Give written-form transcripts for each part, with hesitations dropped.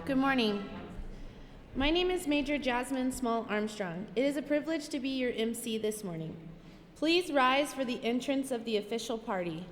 Good morning. My name is Major Jasmine Small Armstrong. It is a privilege to be your MC this morning. Please rise for the entrance of the official party.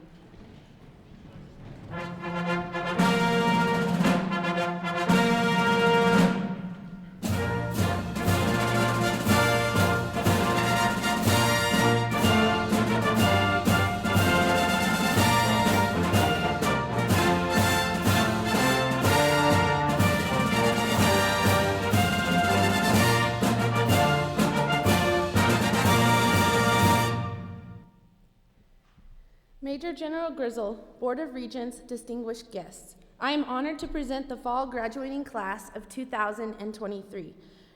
Major General Grizzle, Board of Regents, distinguished guests, I am honored to present the fall graduating class of 2023.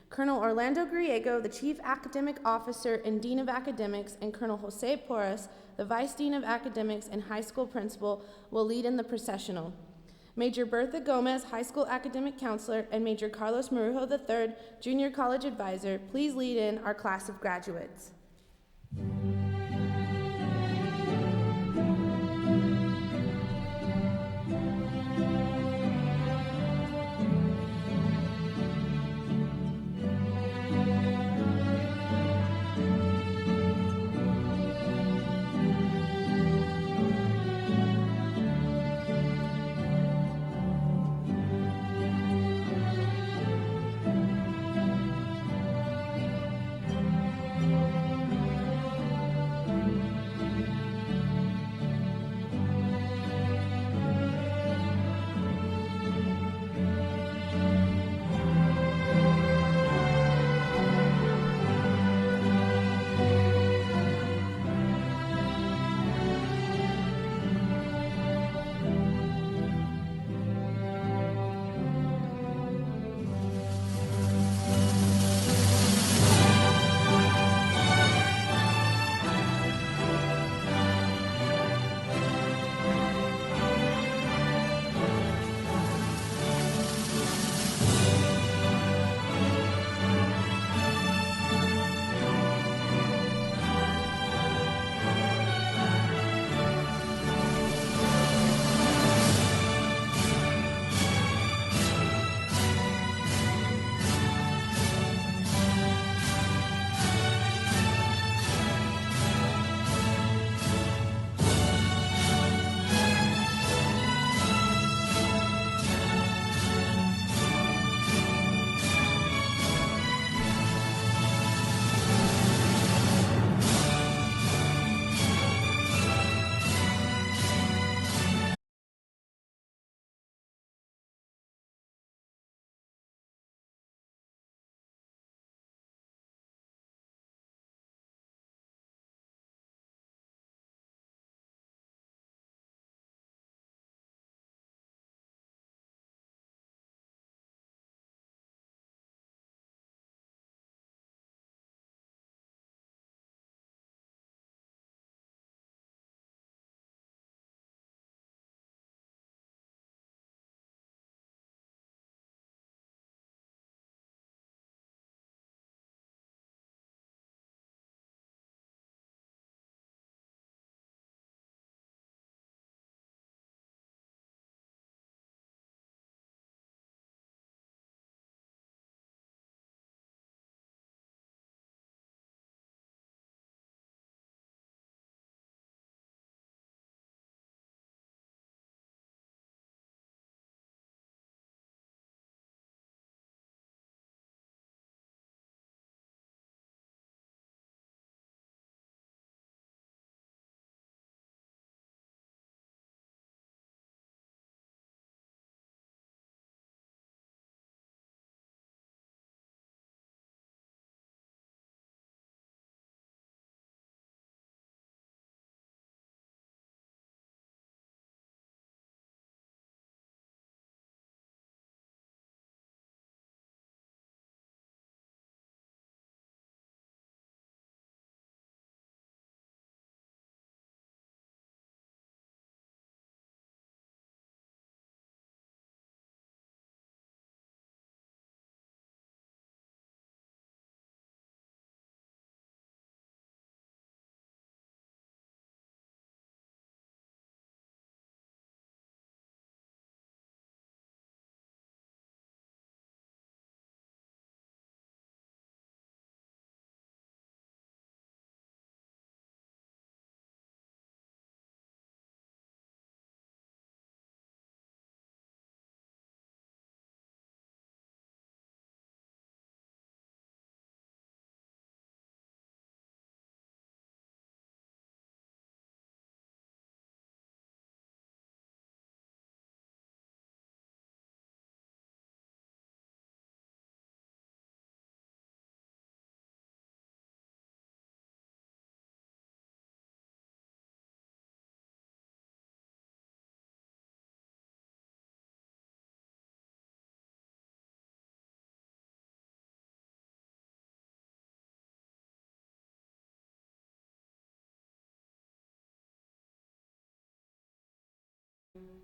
Colonel Orlando Griego, the Chief Academic Officer and Dean of Academics, and Colonel Jose Porras, the Vice Dean of Academics and High School Principal, will lead in the processional. Major Bertha Gomez, High School Academic Counselor, and Major Carlos Marujo III, Junior College Advisor, please lead in our class of graduates.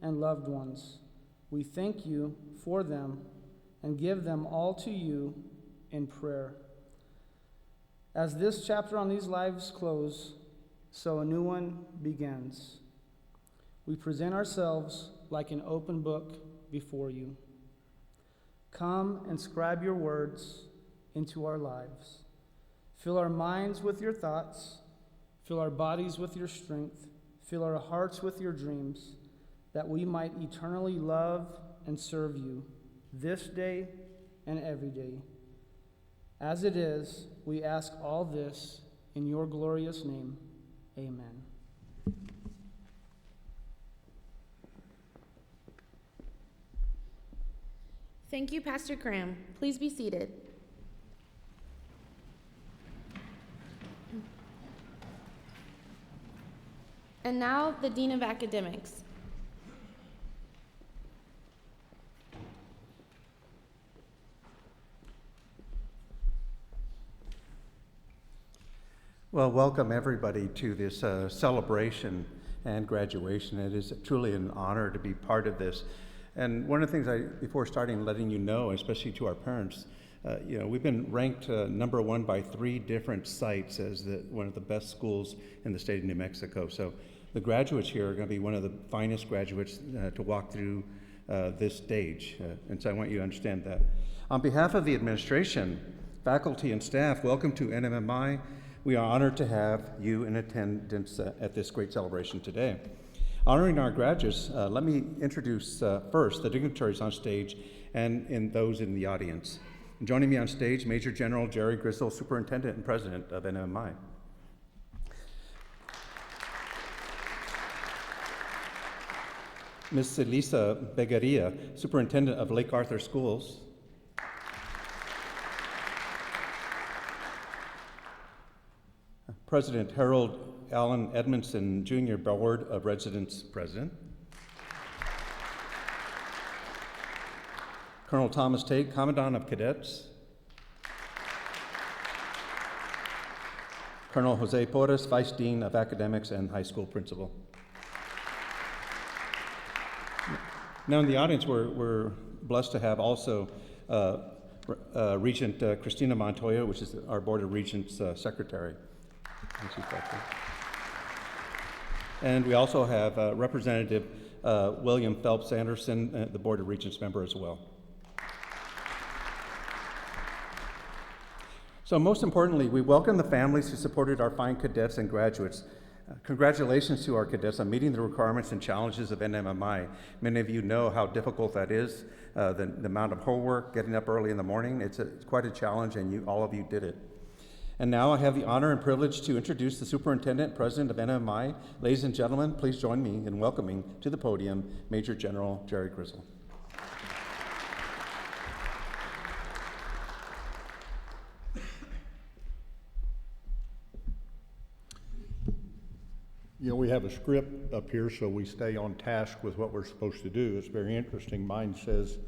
and loved ones. We thank you for them and give them all to you in prayer. As this chapter on these lives close, so a new one begins. We present ourselves like an open book before you. Come and scribe your words into our lives. Fill our minds with your thoughts. Fill our bodies with your strength. Fill our hearts with your dreams, that we might eternally love and serve you this day and every day. As it is, we ask all this in your glorious name. Amen. Thank you, Pastor Graham. Please be seated. And now, the Dean of Academics. Well, welcome everybody to this celebration and graduation. It is truly an honor to be part of this. And one of the things before starting, letting you know, especially to our parents, we've been ranked number one by 3 different sites as one of the best schools in the state of New Mexico. So the graduates here are going to be one of the finest graduates to walk through this stage. And so I want you to understand that. On behalf of the administration, faculty, and staff, welcome to NMMI. We are honored to have you in attendance at this great celebration today. Honoring our graduates, let me introduce first the dignitaries on stage and those in the audience. Joining me on stage, Major General Jerry Grizzle, Superintendent and President of NMMI. Ms. Elisa Begaria, Superintendent of Lake Arthur Schools. President Harold Allen Edmondson, Jr., Board of Residents President. Colonel Thomas Tate, Commandant of Cadets. Colonel Jose Porras, Vice Dean of Academics and High School Principal. Now in the audience, we're blessed to have also Regent Christina Montoya, which is our Board of Regents Secretary. And we also have Representative William Phelps Anderson, the Board of Regents member as well. So most importantly, we welcome the families who supported our fine cadets and graduates. Congratulations to our cadets on meeting the requirements and challenges of NMMI. Many of you know how difficult that is, the amount of homework, getting up early in the morning. It's quite a challenge, and all of you did it. And now I have the honor and privilege to introduce the Superintendent and President of NMMI. Ladies and gentlemen, please join me in welcoming to the podium Major General Jerry Grizzle. We have a script up here so we stay on task with what we're supposed to do. It's very interesting. Mine says,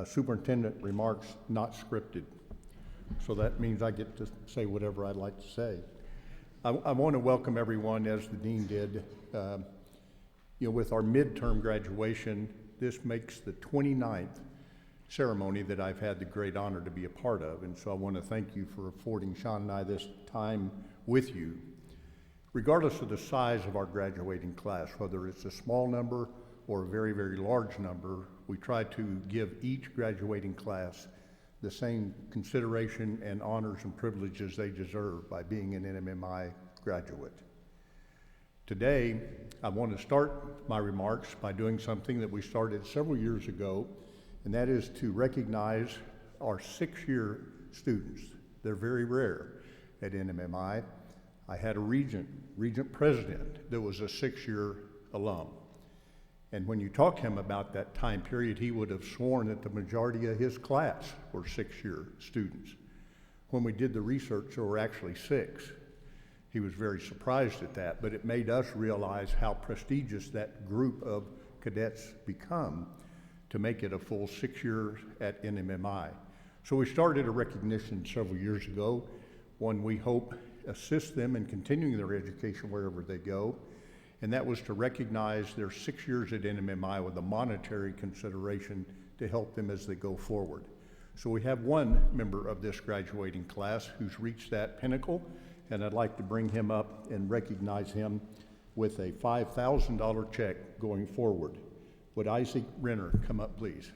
Superintendent remarks not scripted. So that means I get to say whatever I'd like to say. I want to welcome everyone, as the Dean did. With our midterm graduation, this makes the 29th ceremony that I've had the great honor to be a part of. And so I want to thank you for affording Sean and I this time with you. Regardless of the size of our graduating class, whether it's a small number or a very, very large number, we try to give each graduating class the same consideration and honors and privileges they deserve by being an NMMI graduate. Today, I want to start my remarks by doing something that we started several years ago, and that is to recognize our 6-year students. They're very rare at NMMI. I had a regent president that was a 6-year alum. And when you talk to him about that time period, he would have sworn that the majority of his class were 6-year students. When we did the research, there were actually 6. He was very surprised at that, but it made us realize how prestigious that group of cadets become to make it a full 6 years at NMMI. So we started a recognition several years ago, one we hope assists them in continuing their education wherever they go. And that was to recognize their 6 years at NMMI with a monetary consideration to help them as they go forward. So we have one member of this graduating class who's reached that pinnacle, and I'd like to bring him up and recognize him with a $5,000 check going forward. Would Isaac Renner come up, please?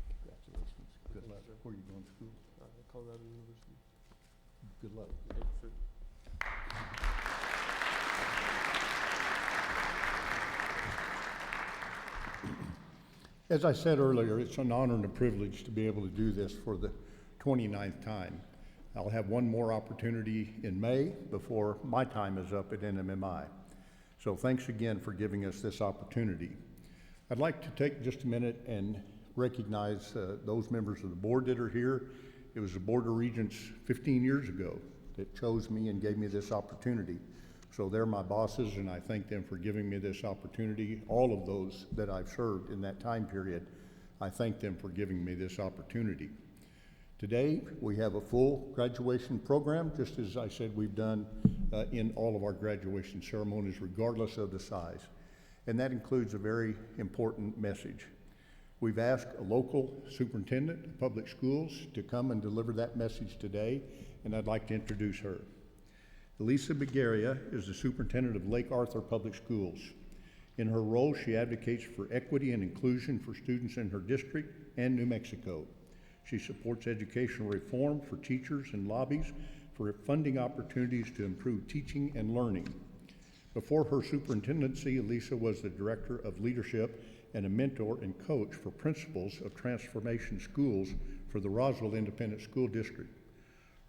Congratulations. Good luck. Where are you going to school? Colorado University. Good luck. As I said earlier, it's an honor and a privilege to be able to do this for the 29th time. I'll have one more opportunity in May before my time is up at NMMI. So thanks again for giving us this opportunity. I'd like to take just a minute and recognize those members of the board that are here. It was the Board of Regents 15 years ago that chose me and gave me this opportunity. So they're my bosses, and I thank them for giving me this opportunity. All of those that I've served in that time period, I thank them for giving me this opportunity. Today, we have a full graduation program, just as I said we've done in all of our graduation ceremonies, regardless of the size. And that includes a very important message. We've asked a local superintendent of public schools to come and deliver that message today, and I'd like to introduce her. Elisa Begaria is the superintendent of Lake Arthur Public Schools. In her role, she advocates for equity and inclusion for students in her district and New Mexico. She supports educational reform for teachers and lobbies for funding opportunities to improve teaching and learning. Before her superintendency, Elisa was the director of leadership and a mentor and coach for principals of Transformation Schools for the Roswell Independent School District.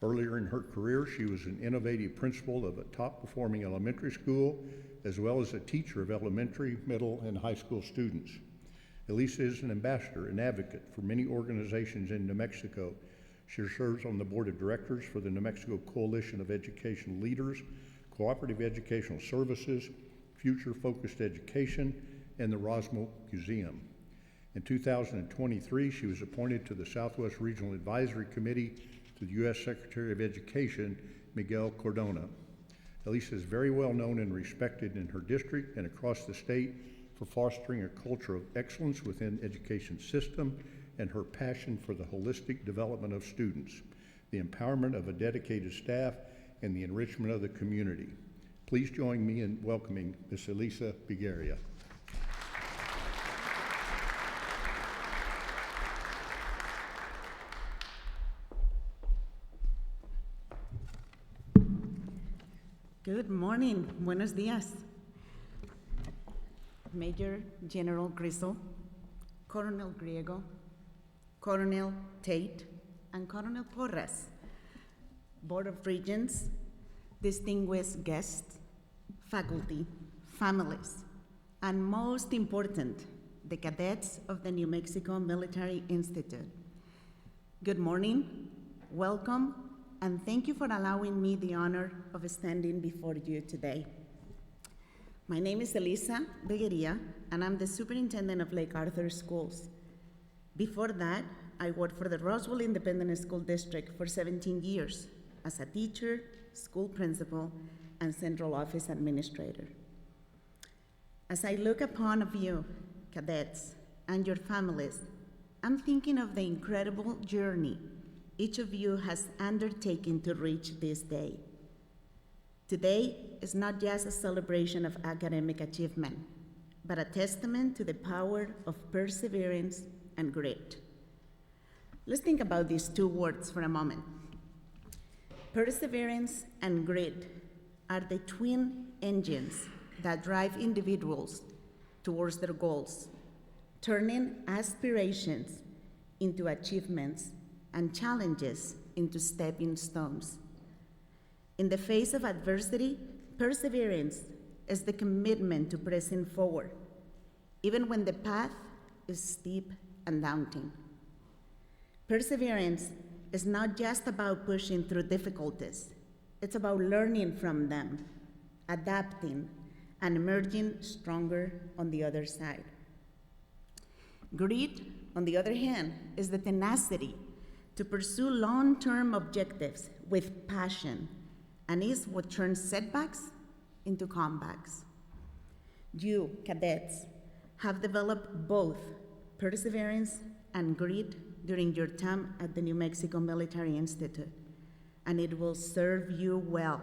Earlier in her career, she was an innovative principal of a top-performing elementary school, as well as a teacher of elementary, middle, and high school students. Elisa is an ambassador and advocate for many organizations in New Mexico. She serves on the board of directors for the New Mexico Coalition of Educational Leaders, Cooperative Educational Services, Future Focused Education, and the Roswell Museum. In 2023, she was appointed to the Southwest Regional Advisory Committee to the U.S. Secretary of Education, Miguel Cardona. Elisa is very well known and respected in her district and across the state for fostering a culture of excellence within the education system and her passion for the holistic development of students, the empowerment of a dedicated staff, and the enrichment of the community. Please join me in welcoming Ms. Elisa Begaria. Good morning. Buenos dias. Major General Grizzle, Colonel Griego, Colonel Tate, and Colonel Porras, Board of Regents, distinguished guests, faculty, families, and most important, the cadets of the New Mexico Military Institute. Good morning, welcome, and thank you for allowing me the honor of standing before you today. My name is Elisa Begaria, and I'm the superintendent of Lake Arthur Schools. Before that, I worked for the Roswell Independent School District for 17 years as a teacher, school principal, and central office administrator. As I look upon you, cadets, and your families, I'm thinking of the incredible journey each of you has undertaken to reach this day. Today is not just a celebration of academic achievement, but a testament to the power of perseverance and grit. Let's think about these two words for a moment. Perseverance and grit are the twin engines that drive individuals towards their goals, turning aspirations into achievements and challenges into stepping stones. In the face of adversity, perseverance is the commitment to pressing forward, even when the path is steep and daunting. Perseverance is not just about pushing through difficulties, it's about learning from them, adapting, and emerging stronger on the other side. Grit, on the other hand, is the tenacity to pursue long-term objectives with passion and is what turns setbacks into comebacks. You, cadets, have developed both perseverance and grit during your time at the New Mexico Military Institute, and it will serve you well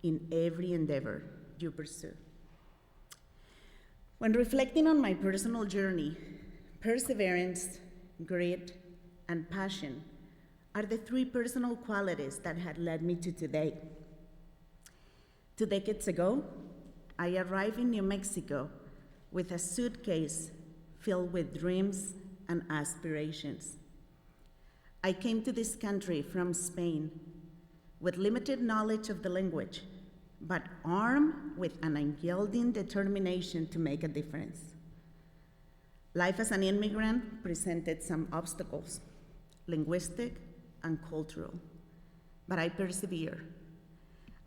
in every endeavor you pursue. When reflecting on my personal journey, perseverance, grit, and passion are the three personal qualities that had led me to today. 2 decades ago, I arrived in New Mexico with a suitcase filled with dreams and aspirations. I came to this country from Spain with limited knowledge of the language, but armed with an unyielding determination to make a difference. Life as an immigrant presented some obstacles, linguistic and cultural, but I persevered.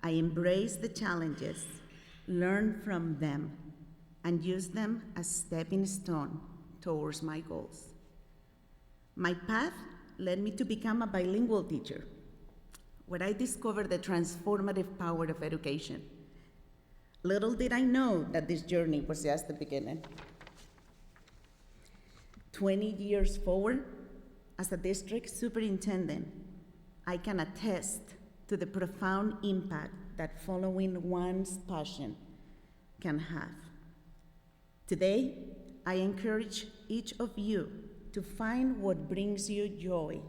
I embraced the challenges, learned from them, and used them as stepping stone towards my goals. My path led me to become a bilingual teacher, where I discovered the transformative power of education. Little did I know that this journey was just the beginning. 20 years forward, as a district superintendent, I can attest to the profound impact that following one's passion can have. Today, I encourage each of you to find what brings you joy,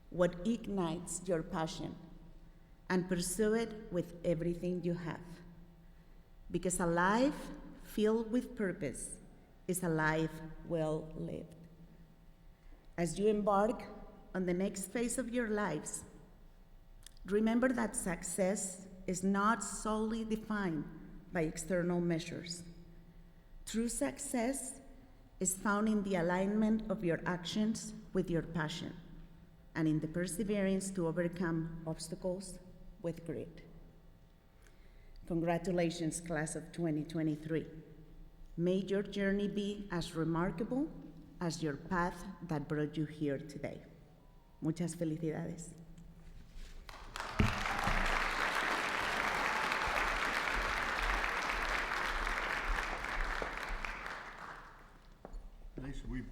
what ignites your passion, and pursue it with everything you have. Because a life filled with purpose is a life well lived. As you embark on the next phase of your lives, remember that success is not solely defined by external measures. True success is found in the alignment of your actions with your passion and in the perseverance to overcome obstacles with grit. Congratulations, class of 2023. May your journey be as remarkable as your path that brought you here today. Muchas felicidades. Lisa, we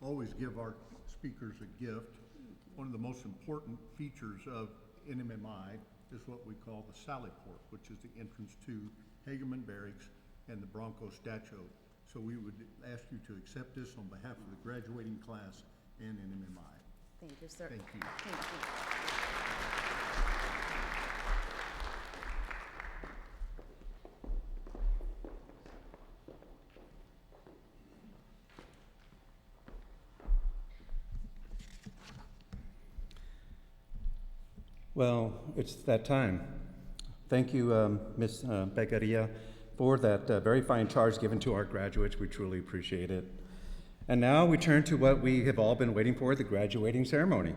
always give our speakers a gift. One of the most important features of NMMI is what we call the Sally Port, which is the entrance to Hagerman Barracks and the Bronco statue. So we would ask you to accept this on behalf of the graduating class and NMMI. Thank you, sir. Thank you. Thank you. Well, it's that time. Thank you, Ms. Begaria, for that very fine charge given to our graduates. We truly appreciate it. And now we turn to what we have all been waiting for, the graduating ceremony.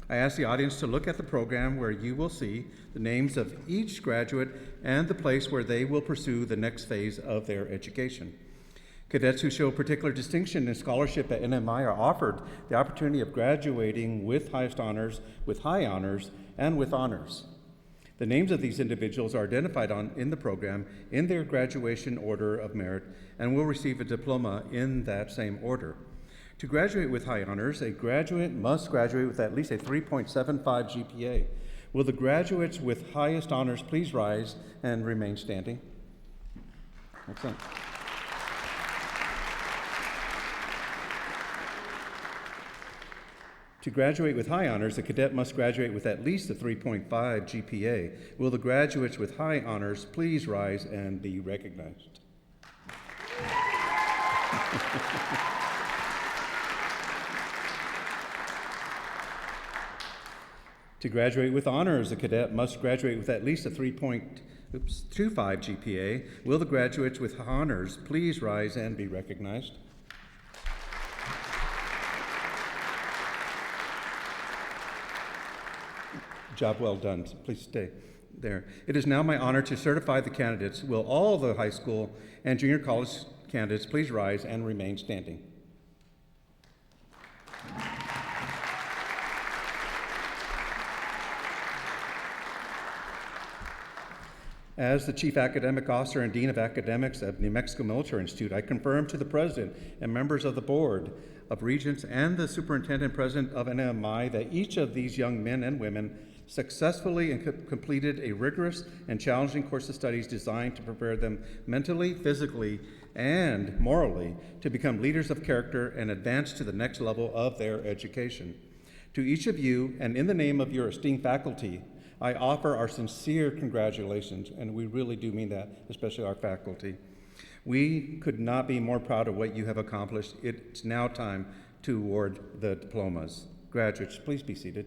I ask the audience to look at the program where you will see the names of each graduate and the place where they will pursue the next phase of their education. Cadets who show particular distinction and scholarship at NMI are offered the opportunity of graduating with highest honors, with high honors, and with honors. The names of these individuals are identified in the program in their graduation order of merit and will receive a diploma in that same order. To graduate with high honors, a graduate must graduate with at least a 3.75 GPA. Will the graduates with highest honors please rise and remain standing? Excellent. To graduate with high honors, a cadet must graduate with at least a 3.5 GPA. Will the graduates with high honors please rise and be recognized? To graduate with honors, a cadet must graduate with at least a 3.25 GPA. Will the graduates with honors please rise and be recognized? Job well done. Please stay there. It is now my honor to certify the candidates. Will all the high school and junior college candidates please rise and remain standing? As the Chief Academic Officer and Dean of Academics of New Mexico Military Institute, I confirm to the President and members of the Board of Regents and the Superintendent President of NMI that each of these young men and women successfully completed a rigorous and challenging course of studies designed to prepare them mentally, physically, and morally to become leaders of character and advance to the next level of their education. To each of you, and in the name of your esteemed faculty, I offer our sincere congratulations, and we really do mean that, especially our faculty. We could not be more proud of what you have accomplished. It's now time to award the diplomas. Graduates, please be seated.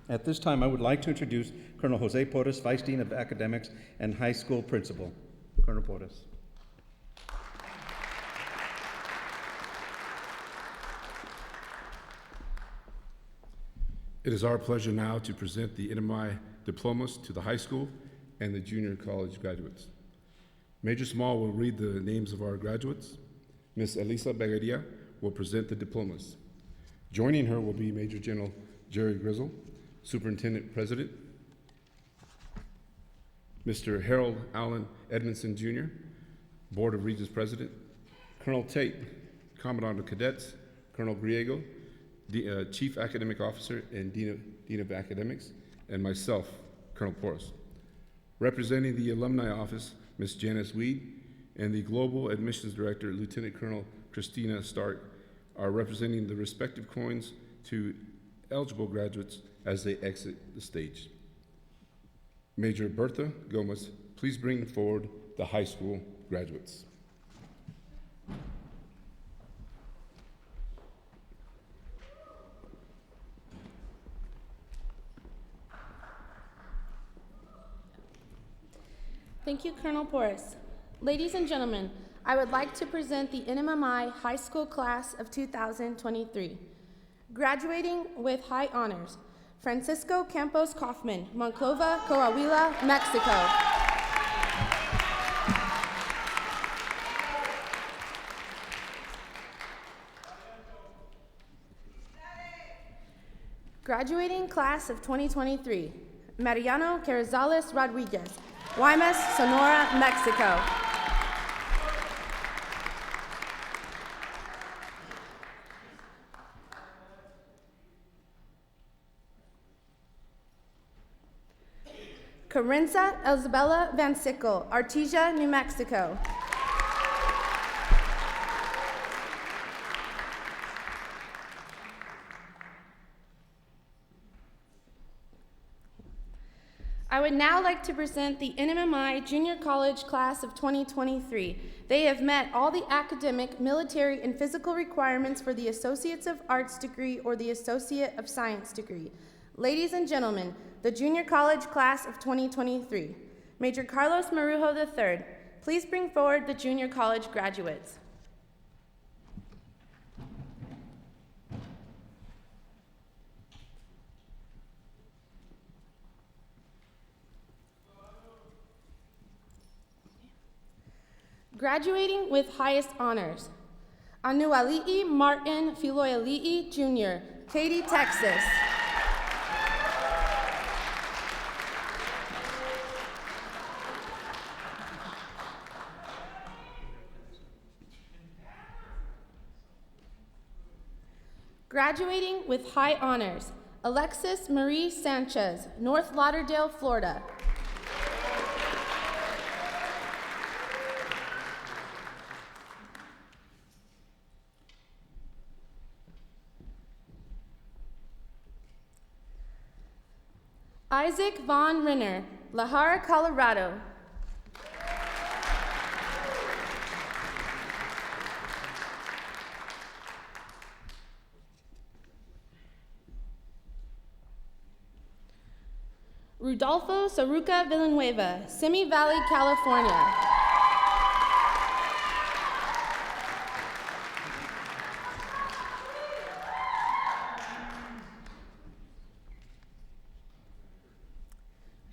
At this time, I would like to introduce Colonel Jose Porras, Vice Dean of Academics and High School Principal. Colonel Porras. It is our pleasure now to present the NMI diplomas to the high school and the junior college graduates. Major Small will read the names of our graduates. Ms. Elisa Begueria will present the diplomas. Joining her will be Major General Jerry Grizzle, Superintendent President, Mr. Harold Allen Edmondson Jr., Board of Regents President, Colonel Tate, Commandant of Cadets, Colonel Griego, the Chief Academic Officer and Dean of Academics, and myself, Colonel Porras. Representing the Alumni Office, Ms. Janice Weed, and the Global Admissions Director, Lieutenant Colonel Christina Stark, are representing the respective coins to eligible graduates as they exit the stage. Major Bertha Gomez, please bring forward the high school graduates. Thank you, Colonel Porras. Ladies and gentlemen, I would like to present the NMMI High School Class of 2023. Graduating with high honors, Francisco Campos Kaufman, Monclova, Coahuila, Mexico. Graduating class of 2023, Mariano Carrizales Rodriguez, Guaymas, Sonora, Mexico. Carinza Elzabella Van Sickle, Artesia, New Mexico. I would now like to present the NMMI Junior College Class of 2023. They have met all the academic, military, and physical requirements for the Associates of Arts degree or the Associate of Science degree. Ladies and gentlemen, the Junior College Class of 2023. Major Carlos Marujo III, please bring forward the Junior College graduates. Graduating with highest honors, Anuali'i Martin Filoiali'i Jr., Katy, Texas. Graduating with high honors, Alexis Marie Sanchez, North Lauderdale, Florida. Isaac Von Renner, La Jara, Colorado. Rudolfo Saruca Villanueva, Simi Valley, California.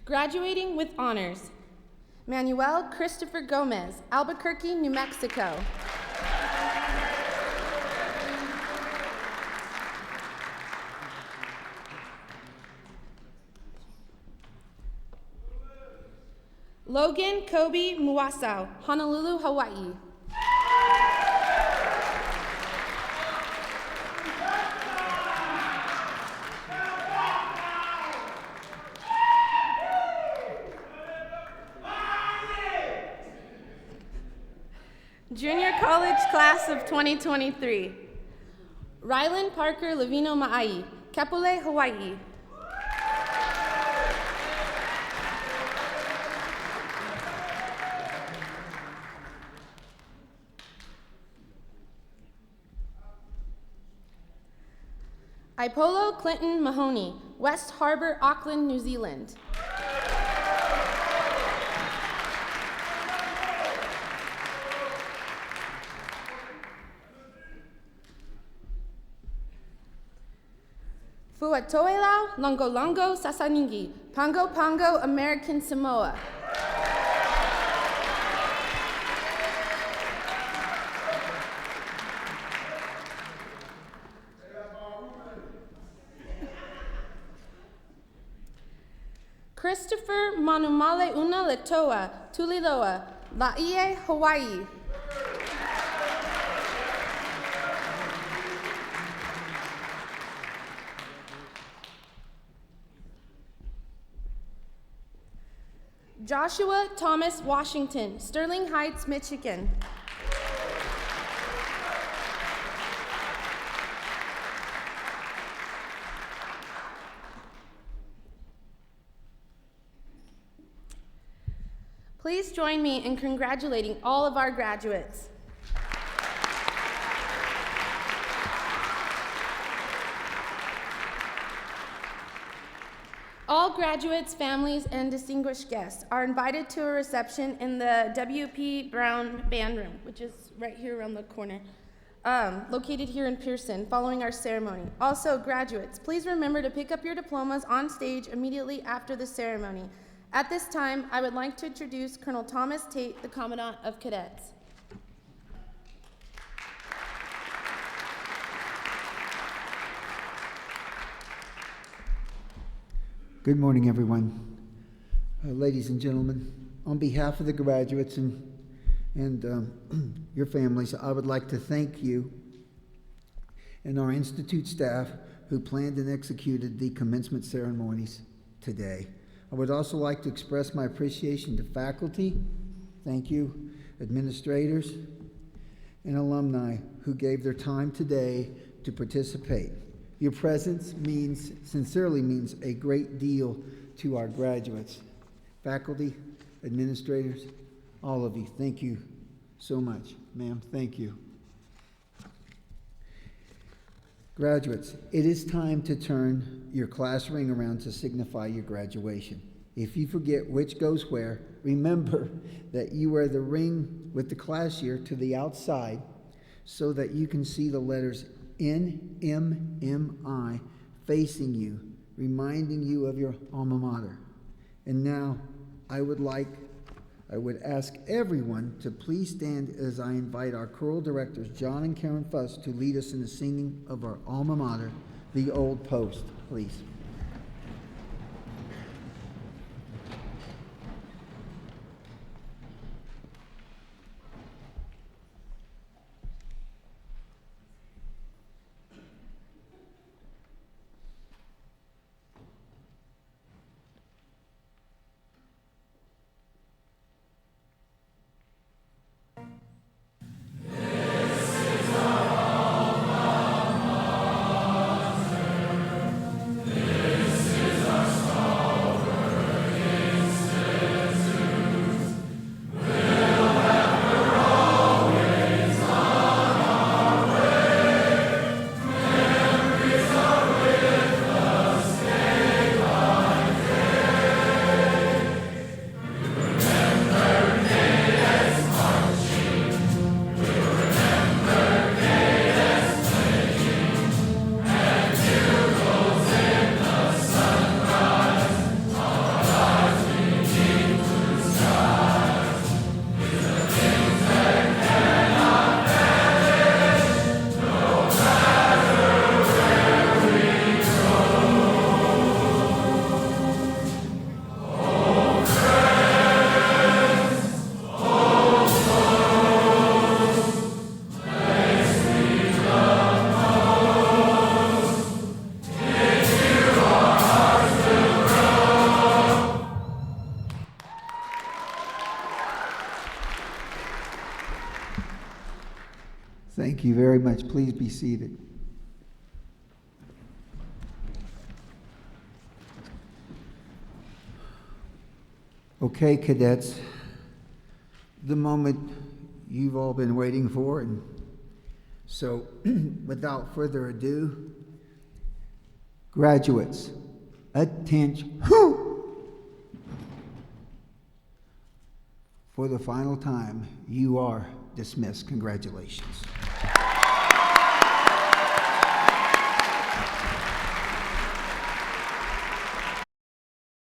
Graduating with honors, Manuel Christopher Gomez, Albuquerque, New Mexico. Logan Kobe Muasau, Honolulu, Hawaii. Junior college class of 2023. Rylan Parker Levino Ma'ai, Kapolei, Hawaii. Ipolo Clinton Mahoney, West Harbour, Auckland, New Zealand. Fuatoelau Longolongo Sasaningi, Pongo Pongo, American Samoa. Christopher Manumale Una Letoa, Tuliloa, Laie, Hawaii. Joshua Thomas Washington, Sterling Heights, Michigan. Please join me in congratulating all of our graduates. All graduates, families, and distinguished guests are invited to a reception in the W.P. Brown Band Room, which is right here around the corner, located here in Pearson, following our ceremony. Also, graduates, please remember to pick up your diplomas on stage immediately after the ceremony. At this time, I would like to introduce Colonel Thomas Tate, the Commandant of Cadets. Good morning, everyone. Ladies and gentlemen, on behalf of the graduates and your families, I would like to thank you and our Institute staff who planned and executed the commencement ceremonies today. I would also like to express my appreciation to faculty, thank you, administrators, and alumni who gave their time today to participate. Your presence sincerely means a great deal to our graduates. Faculty, administrators, all of you, thank you so much. Ma'am, thank you. Graduates, it is time to turn your class ring around to signify your graduation. If you forget which goes where, remember that you wear the ring with the class year to the outside so that you can see the letters NMMI facing you, reminding you of your alma mater. And now I would ask everyone to please stand as I invite our choral directors, John and Karen Fuss, to lead us in the singing of our alma mater, The Old Post, please. This you very much. Please be seated. Okay, cadets, the moment you've all been waiting for, and so without further ado, graduates, attention. For the final time, you are dismissed. Congratulations.